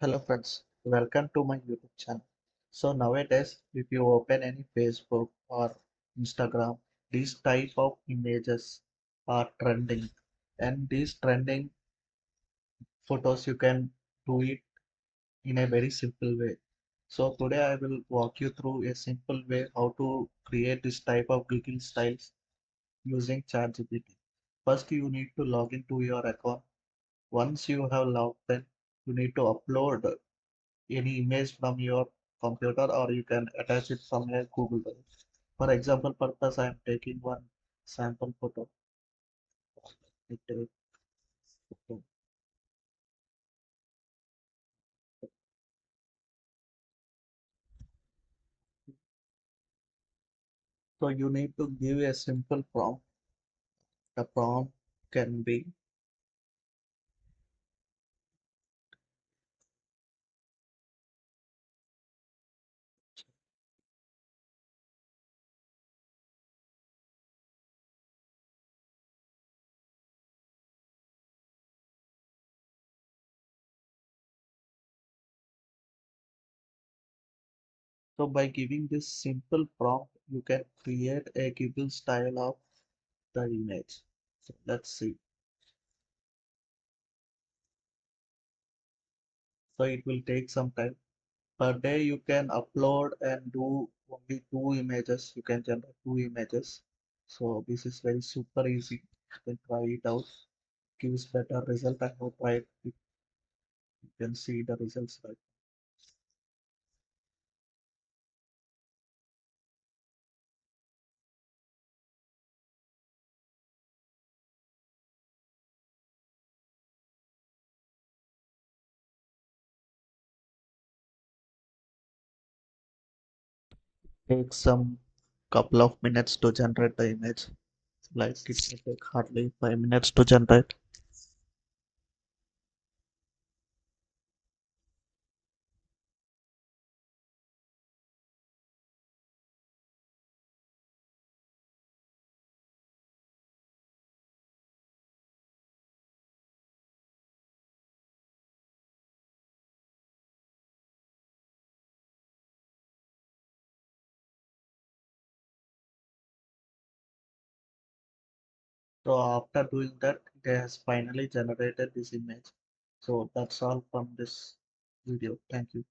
Hello friends, welcome to my YouTube channel. So nowadays, if you open any Facebook or Instagram, these type of images are trending, and these trending photos you can do it in a very simple way. So today I will walk you through a simple way how to create this type of Google styles using ChatGPT. First, you need to log into your account. Once you have logged in, you need to upload any image from your computer or you can attach it from a Google Drive. For example purpose, I am taking one sample photo. I take photo. So you need to give a simple prompt. The prompt can be so by giving this simple prompt, you can create a given style of the image. So let's see. So it will take some time. Per day you can upload and do only two images. You can generate two images. So this is very super easy. You can try it out. Gives better result. I hope right you can see the results right. Take some couple of minutes to generate the image. Like it will take hardly 5 minutes to generate. So after doing that, it has finally generated this image. So that's all from this video. Thank you.